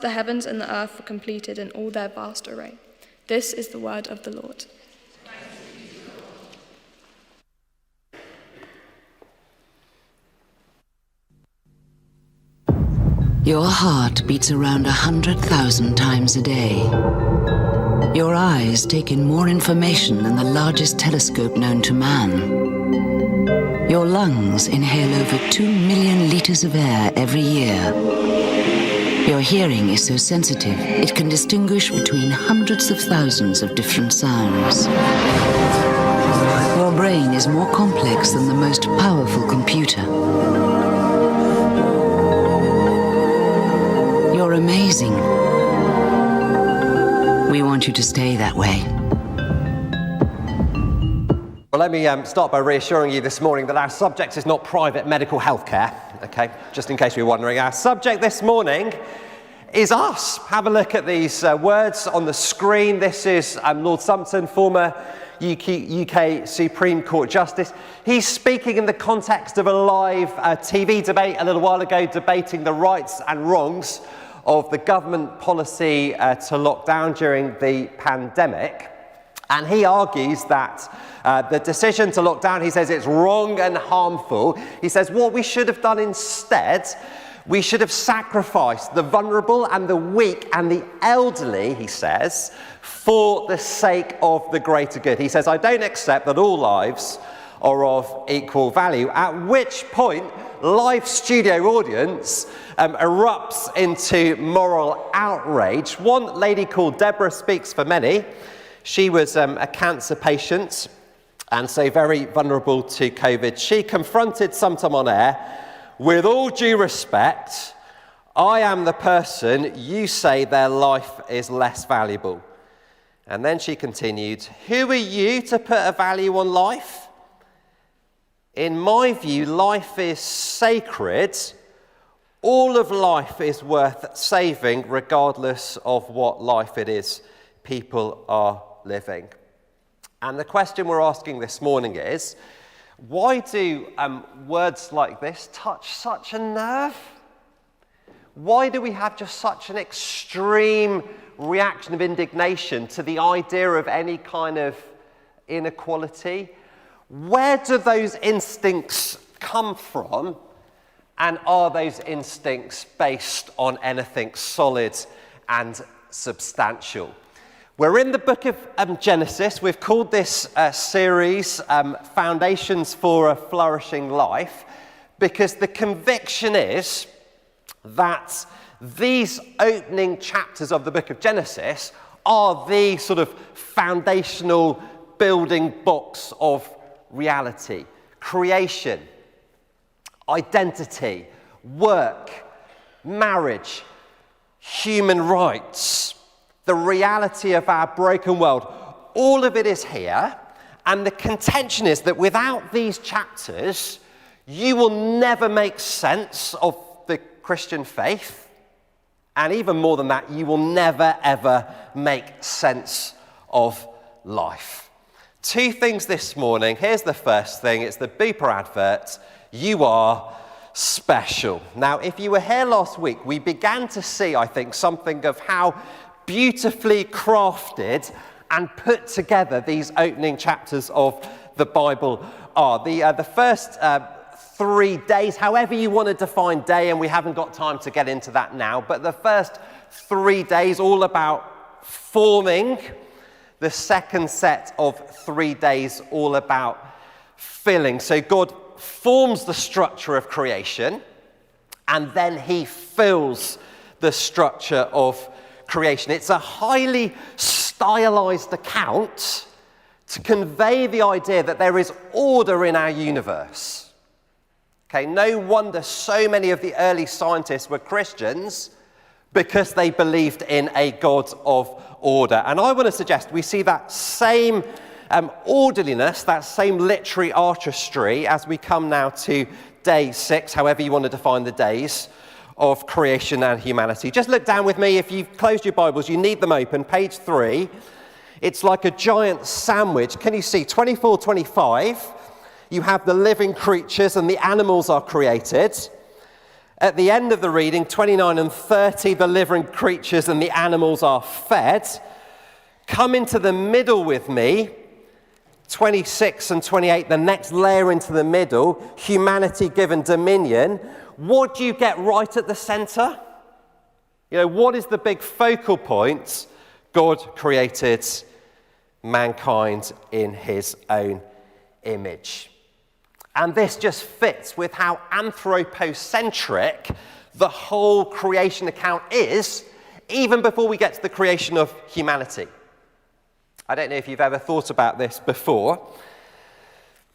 The heavens and the earth were completed in all their vast array. This is the word of the Lord. Your heart beats around 100,000 times a day. Your eyes take in more information than the largest telescope known to man. Your lungs inhale over 2 million liters of air every year. Your hearing is so sensitive, it can distinguish between hundreds of thousands of different sounds. Your brain is more complex than the most powerful computer. You're amazing. We want you to stay that way. Well, let me start by reassuring you this morning that our subject is not private medical health care, okay? Just in case you were wondering. Our subject this morning is us. Have a look at these words on the screen. This is Lord Sumpton, former UK Supreme Court Justice. He's speaking in the context of a live TV debate a little while ago, debating the rights and wrongs of the government policy to lock down during the pandemic. And he argues that the decision to lock down, he says it's wrong and harmful. He says what we should have done instead, we should have sacrificed the vulnerable and the weak and the elderly, he says, for the sake of the greater good. He says, I don't accept that all lives are of equal value, at which point live studio audience erupts into moral outrage. One lady called Deborah speaks for many. She was a cancer patient and so very vulnerable to COVID. She confronted Sumpton on air, with all due respect, I am the person you say their life is less valuable. And then she continued, who are you to put a value on life? In my view, life is sacred. All of life is worth saving, regardless of what life it is people are living. And the question we're asking this morning is, why do words like this touch such a nerve? Why do we have just such an extreme reaction of indignation to the idea of any kind of inequality? Where do those instincts come from? And are those instincts based on anything solid and substantial? We're in the book of Genesis. We've called this series Foundations for a Flourishing Life, because the conviction is that these opening chapters of the book of Genesis are the sort of foundational building blocks of reality. Creation, identity, work, marriage, human rights, the reality of our broken world. All of it is here, and the contention is that without these chapters, you will never make sense of the Christian faith, and even more than that, you will never ever make sense of life. Two things this morning. Here's the first thing. It's the beeper advert. You are special. Now, if you were here last week, we began to see, I think, something of how beautifully crafted and put together these opening chapters of the Bible are. The first 3 days, however you want to define day, and we haven't got time to get into that now, but the first 3 days all about forming. The second set of 3 days all about filling. So God forms the structure of creation, and then he fills the structure of creation. It's a highly stylized account to convey the idea that there is order in our universe. Okay, no wonder so many of the early scientists were Christians, because they believed in a God of order. And I want to suggest we see that same orderliness, that same literary artistry as we come now to day 6, however you want to define the days of creation and humanity. Just look down with me. If you've closed your Bibles, you need them open. Page 3. It's like a giant sandwich. Can you see 24, 25? You have the living creatures and the animals are created. At the end of the reading, 29 and 30, the living creatures and the animals are fed. Come into the middle with me, 26 and 28, the next layer into the middle, humanity given dominion. What do you get right at the center? What is the big focal point? God created mankind in his own image. And this just fits with how anthropocentric the whole creation account is, even before we get to the creation of humanity. I don't know if you've ever thought about this before,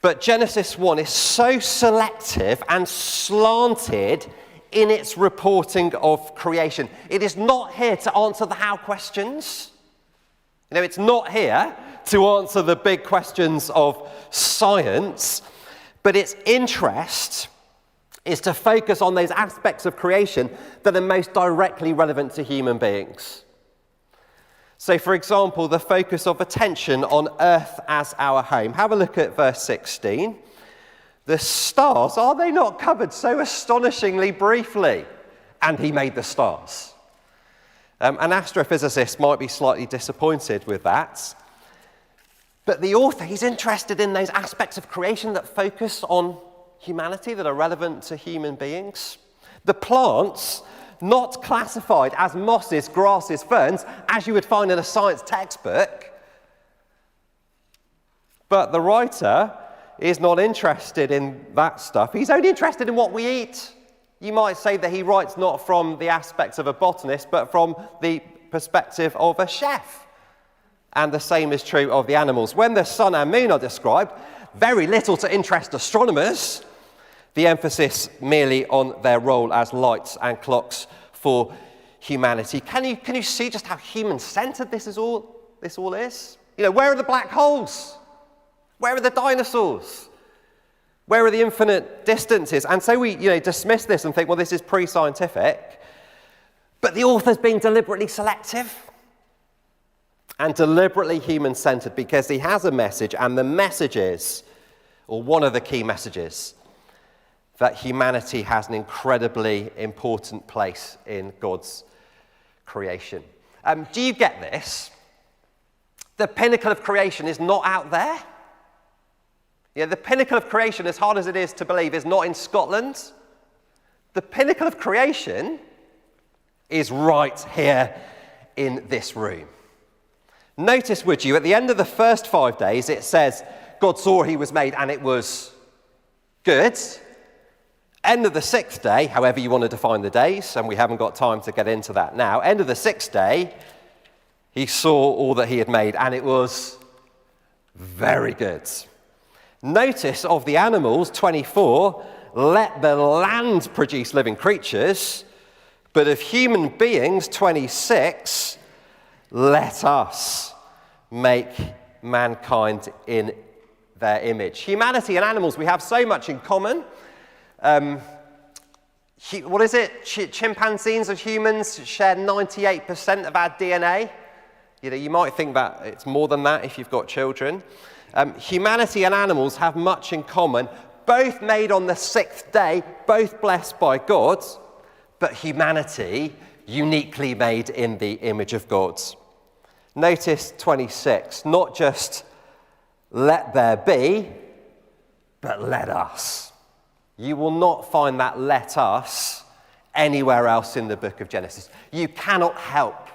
but Genesis 1 is so selective and slanted in its reporting of creation. It is not here to answer the how questions. It's not here to answer the big questions of science, but its interest is to focus on those aspects of creation that are most directly relevant to human beings. So, for example, the focus of attention on earth as our home. Have a look at verse 16. The stars, are they not covered so astonishingly briefly? And he made the stars. An astrophysicist might be slightly disappointed with that. But the author, he's interested in those aspects of creation that focus on humanity, that are relevant to human beings. The plants, not classified as mosses, grasses, ferns, as you would find in a science textbook. But the writer is not interested in that stuff. He's only interested in what we eat. You might say that he writes not from the aspects of a botanist, but from the perspective of a chef. And the same is true of the animals. When the sun and moon are described, very little to interest astronomers. The emphasis merely on their role as lights and clocks for humanity. Can you see just how human-centered this all is? Where are the black holes? Where are the dinosaurs? Where are the infinite distances? And so we dismiss this and think, well, this is pre-scientific. But the author's being deliberately selective and deliberately human-centered because he has a message, and the message is, or one of the key messages, that humanity has an incredibly important place in God's creation. Do you get this? The pinnacle of creation is not out there. The pinnacle of creation, as hard as it is to believe, is not in Scotland. The pinnacle of creation is right here in this room. Notice, would you, at the end of the first 5 days, it says, God saw he was made and it was good. End of the sixth day, however you want to define the days, and we haven't got time to get into that now. End of the sixth day, he saw all that he had made and it was very good. Notice of the animals, 24, let the land produce living creatures, but of human beings, 26, let us make mankind in their image. Humanity and animals, we have so much in common. What is it? Chimpanzees and humans share 98% of our DNA. You might think that it's more than that if you've got children. Humanity and animals have much in common, both made on the sixth day, both blessed by God, but humanity uniquely made in the image of God. Notice 26, not just let there be, but let us. You will not find that let us anywhere else in the book of Genesis. You cannot help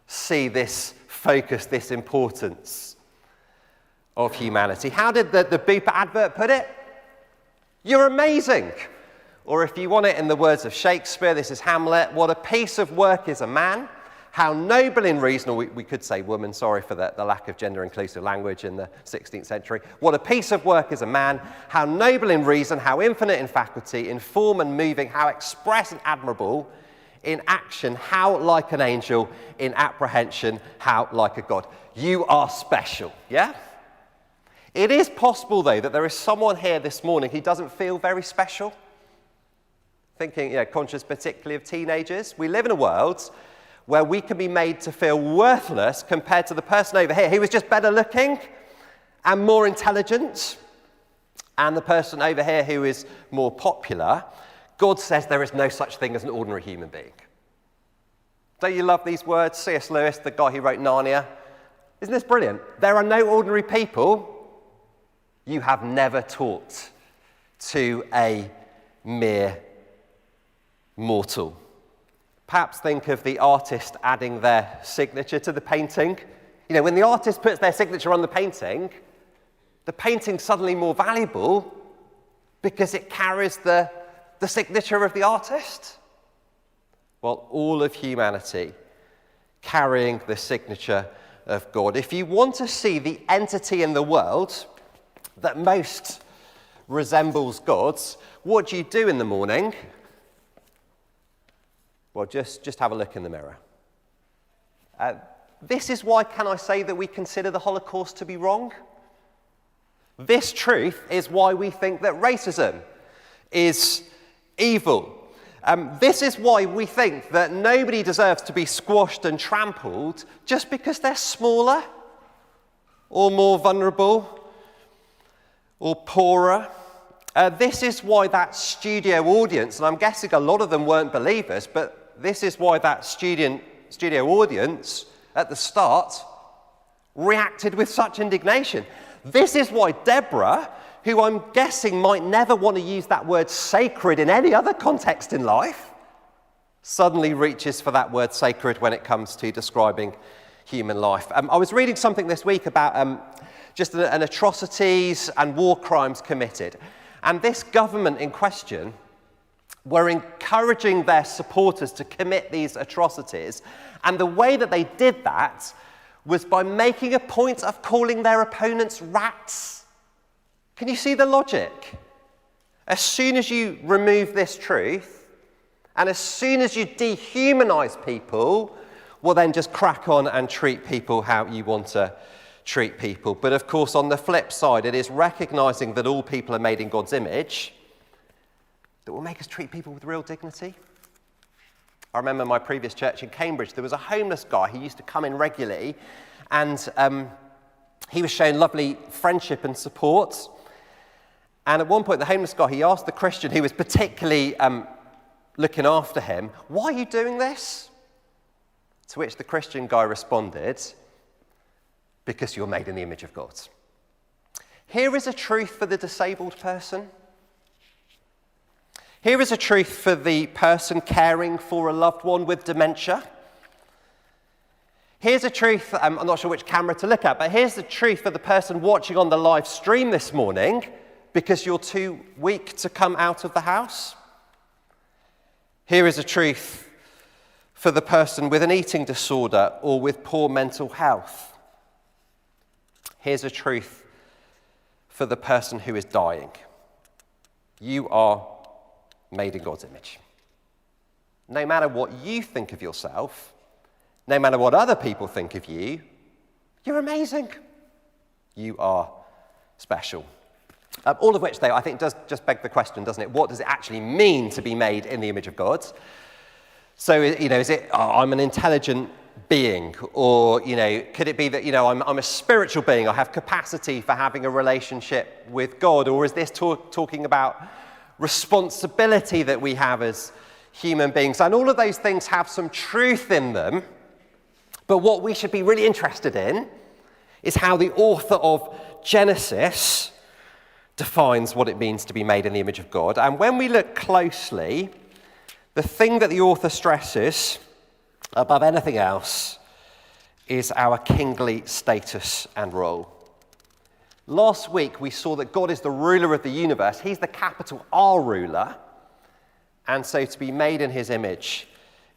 see this focus, this importance of humanity. How did the Bupa advert put it? You're amazing. Or if you want it in the words of Shakespeare, this is Hamlet, what a piece of work is a man, how noble in reason, or we could say woman, sorry for the lack of gender-inclusive language in the 16th century. What a piece of work is a man, how noble in reason, how infinite in faculty, in form and moving, how express and admirable, in action, how like an angel, in apprehension, how like a god. You are special, yeah? It is possible, though, that there is someone here this morning who doesn't feel very special. Thinking, conscious particularly of teenagers. We live in a world where we can be made to feel worthless compared to the person over here who was just better looking and more intelligent, and the person over here who is more popular. God says there is no such thing as an ordinary human being. Don't you love these words? C.S. Lewis, the guy who wrote Narnia. Isn't this brilliant? There are no ordinary people you have never taught to a mere mortal. Perhaps think of the artist adding their signature to the painting. You know, when the artist puts their signature on the painting's suddenly more valuable because it carries the signature of the artist. Well, all of humanity carrying the signature of God. If you want to see the entity in the world that most resembles God's, what do you do in the morning? Well, just have a look in the mirror. This is why can I say that we consider the Holocaust to be wrong? This truth is why we think that racism is evil. This is why we think that nobody deserves to be squashed and trampled just because they're smaller or more vulnerable or poorer. This is why that studio audience, and I'm guessing a lot of them weren't believers, but this is why that studio audience at the start reacted with such indignation. This is why Deborah, who I'm guessing might never want to use that word sacred in any other context in life, suddenly reaches for that word sacred when it comes to describing human life. I was reading something this week about just an atrocities and war crimes committed. And this government in question were encouraging their supporters to commit these atrocities. And the way that they did that was by making a point of calling their opponents rats. Can you see the logic? As soon as you remove this truth, and as soon as you dehumanize people, well then just crack on and treat people how you want to treat people. But of course, on the flip side, it is recognizing that all people are made in God's image that will make us treat people with real dignity. I remember my previous church in Cambridge, there was a homeless guy who used to come in regularly, and he was shown lovely friendship and support. And at one point, the homeless guy, he asked the Christian who was particularly looking after him, "Why are you doing this?" To which the Christian guy responded, "Because you're made in the image of God." Here is a truth for the disabled person. Here is a truth for the person caring for a loved one with dementia. Here's a truth, I'm not sure which camera to look at, but here's the truth for the person watching on the live stream this morning because you're too weak to come out of the house. Here is a truth for the person with an eating disorder or with poor mental health. Here's a truth for the person who is dying. You are made in God's image. No matter what you think of yourself, no matter what other people think of you, you're amazing. You are special. All of which, though, I think does just beg the question, doesn't it? What does it actually mean to be made in the image of God? So, is it, I'm an intelligent being? Or, could it be that, I'm a spiritual being, I have capacity for having a relationship with God? Or is this talking about responsibility that we have as human beings? And all of those things have some truth in them, but what we should be really interested in is how the author of Genesis defines what it means to be made in the image of God. And when we look closely, the thing that the author stresses above anything else is our kingly status and role. Last week, we saw that God is the ruler of the universe. He's the capital R ruler. And so to be made in his image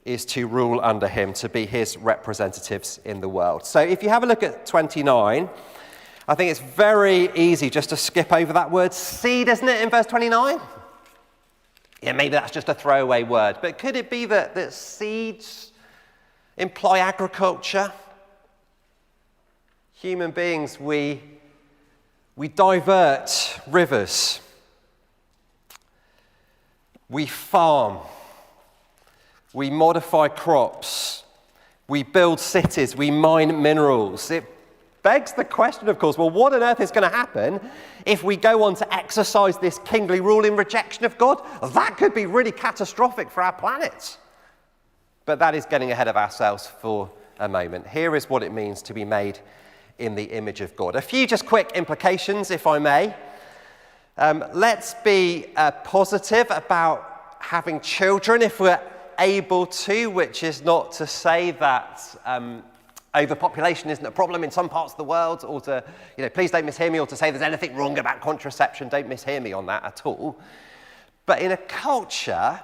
is to rule under him, to be his representatives in the world. So if you have a look at 29, I think it's very easy just to skip over that word seed, isn't it, in verse 29? Yeah, maybe that's just a throwaway word. But could it be that seeds imply agriculture? Human beings, we divert rivers. We farm. We modify crops. We build cities. We mine minerals. It begs the question, of course, well, what on earth is going to happen if we go on to exercise this kingly rule in rejection of God? That could be really catastrophic for our planet. But that is getting ahead of ourselves for a moment. Here is what it means to be made in the image of God. A few just quick implications, if I may. Let's be positive about having children if we're able to, which is not to say that overpopulation isn't a problem in some parts of the world, or to, please don't mishear me, or to say there's anything wrong about contraception. Don't mishear me on that at all. But in a culture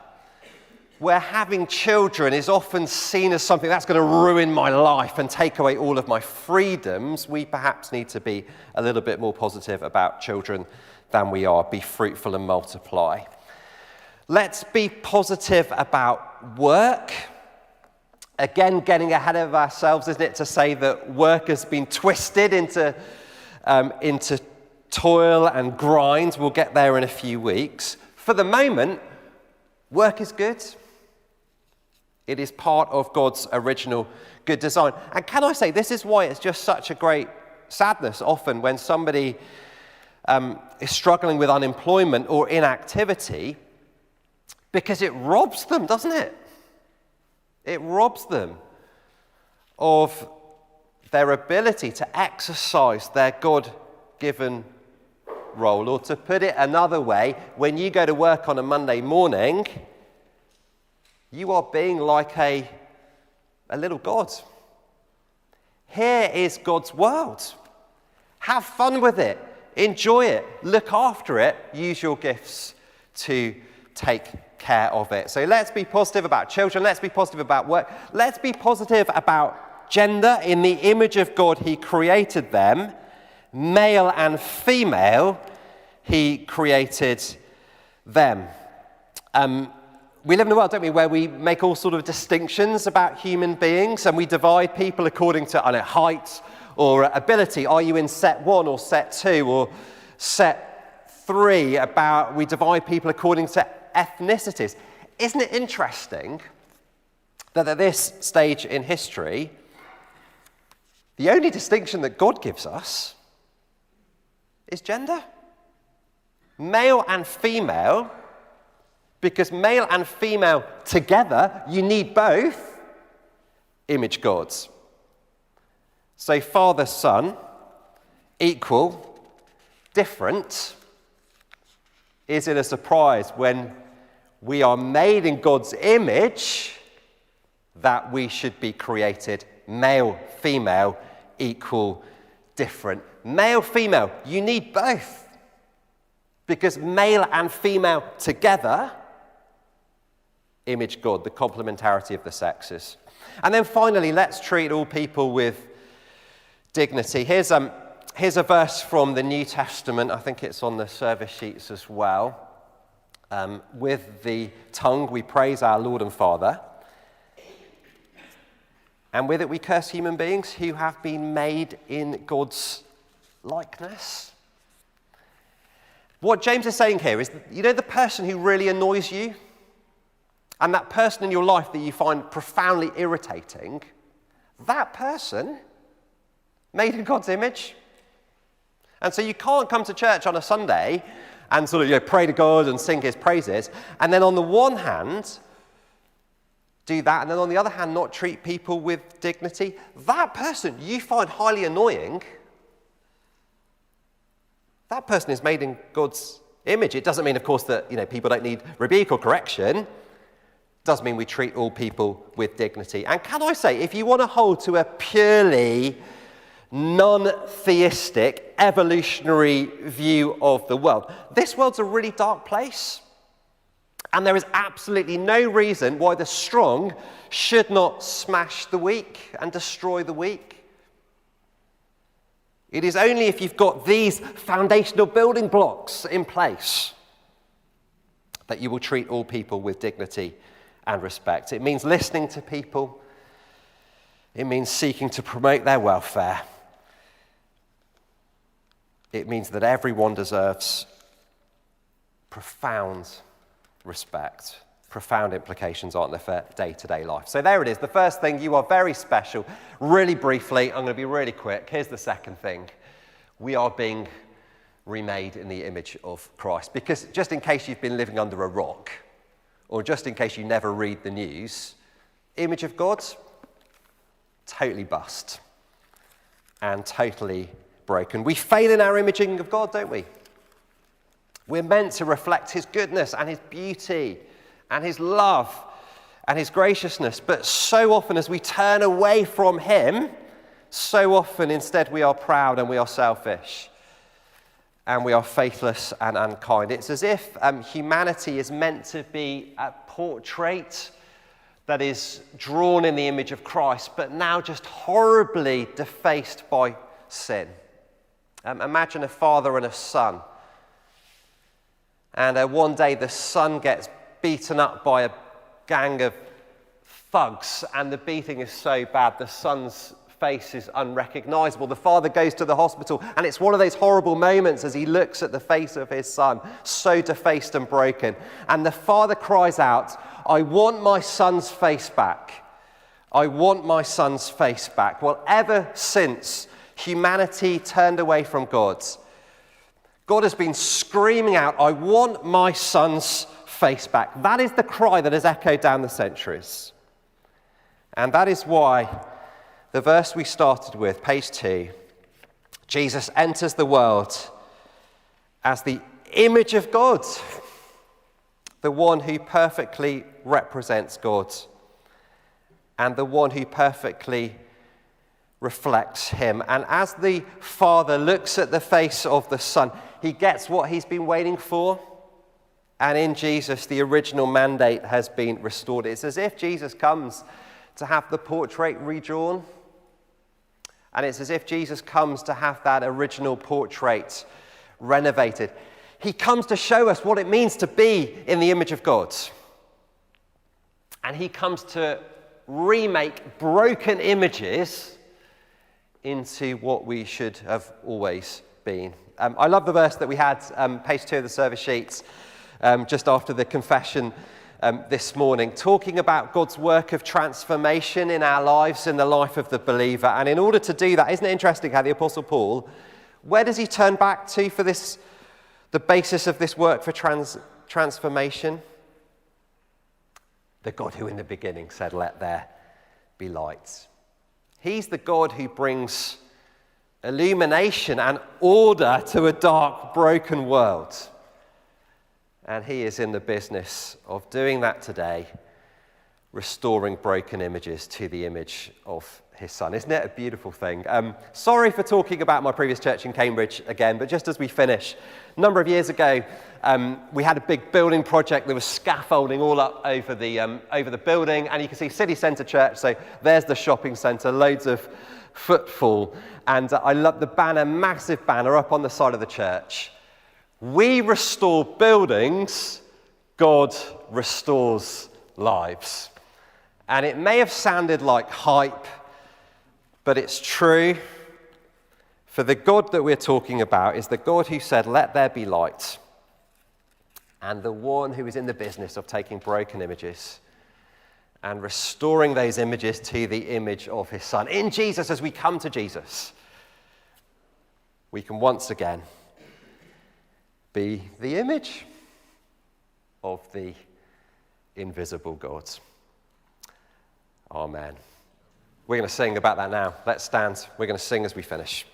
where having children is often seen as something that's going to ruin my life and take away all of my freedoms, we perhaps need to be a little bit more positive about children than we are. Be fruitful and multiply. Let's be positive about work. Again, getting ahead of ourselves, isn't it, to say that work has been twisted into toil and grind. We'll get there in a few weeks. For the moment, work is good. It is part of God's original good design. And can I say, this is why it's just such a great sadness often when somebody is struggling with unemployment or inactivity, because it robs them, doesn't it? It robs them of their ability to exercise their God-given role. Or to put it another way, when you go to work on a Monday morning, you are being like a little God. Here is God's world. Have fun with it. Enjoy it. Look after it. Use your gifts to take care of it. So let's be positive about children. Let's be positive about work. Let's be positive about gender. In the image of God, he created them. Male and female, he created them. We live in a world, don't we, where we make all sort of distinctions about human beings, and we divide people according to, height or ability. Are you in set 1 or set 2 or set 3? We divide people according to ethnicities. Isn't it interesting that at this stage in history, the only distinction that God gives us is gender? Male and female. Because male and female together, you need both, image gods. So father, son, equal, different. Is it a surprise when we are made in God's image that we should be created male, female, equal, different? Male, female, you need both. Because male and female together image God, the complementarity of the sexes. And then finally, let's treat all people with dignity. Here's a verse from the New Testament. I think it's on the service sheets as well. With the tongue we praise our Lord and Father, and with it we curse human beings who have been made in God's likeness. What James is saying here is, the person who really annoys you, and that person in your life that you find profoundly irritating, that person made in God's image. And so you can't come to church on a Sunday and sort of pray to God and sing his praises, and then on the one hand do that, and then on the other hand not treat people with dignity. That person you find highly annoying, that person is made in God's image. It doesn't mean, of course, that people don't need rebuke or correction. Does mean we treat all people with dignity. And can I say, if you want to hold to a purely non-theistic, evolutionary view of the world, this world's a really dark place. And there is absolutely no reason why the strong should not smash the weak and destroy the weak. It is only if you've got these foundational building blocks in place that you will treat all people with dignity and respect. It means listening to people. It means seeking to promote their welfare. It means that everyone deserves profound respect. profound implications, aren't there, for day-to-day life? So there it is. The first thing, you are very special. Really briefly, I'm going to be really quick. Here's the second thing. We are being remade in the image of Christ. Because just in case you've been living under a rock, or just in case you never read the news, image of God, totally bust and totally broken. We fail in our imaging of God, don't we? We're meant to reflect his goodness and his beauty and his love and his graciousness. But so often as we turn away from him, so often instead we are proud and we are selfish and we are faithless and unkind. It's as if humanity is meant to be a portrait that is drawn in the image of Christ, but now just horribly defaced by sin. Imagine a father and a son. And one day the son gets beaten up by a gang of thugs, and the beating is so bad the son's face is unrecognizable. The father goes to the hospital, and it's one of those horrible moments as he looks at the face of his son, so defaced and broken. And the father cries out, "I want my son's face back. I want my son's face back." Well, ever since humanity turned away from God, God has been screaming out, "I want my son's face back." That is the cry that has echoed down the centuries. And that is why the verse we started with, page 2, Jesus enters the world as the image of God, the one who perfectly represents God, and the one who perfectly reflects him. And as the Father looks at the face of the Son, he gets what he's been waiting for. And in Jesus, the original mandate has been restored. It's as if Jesus comes to have the portrait redrawn. And it's as if Jesus comes to have that original portrait renovated. He comes to show us what it means to be in the image of God. And he comes to remake broken images into what we should have always been. I love the verse that we had, page 2 of the service sheets, just after the confession this morning, talking about God's work of transformation in our lives, in the life of the believer. And in order to do that, isn't it interesting how the Apostle Paul, where does he turn back to for this, the basis of this work for transformation? The God who in the beginning said, "Let there be light." He's the God who brings illumination and order to a dark, broken world. And he is in the business of doing that today, restoring broken images to the image of his Son. Isn't it a beautiful thing? Sorry for talking about my previous church in Cambridge again, but just as we finish, a number of years ago, we had a big building project. There was scaffolding all up over the building, and you can see City Centre Church. So there's the shopping centre, loads of footfall. And I love the banner, massive banner up on the side of the church. We restore buildings, God restores lives. And it may have sounded like hype, but it's true. For the God that we're talking about is the God who said, "Let there be light," and the one who is in the business of taking broken images and restoring those images to the image of his Son. In Jesus, as we come to Jesus, we can once again be the image of the invisible God. Amen. We're going to sing about that now. Let's stand. We're going to sing as we finish.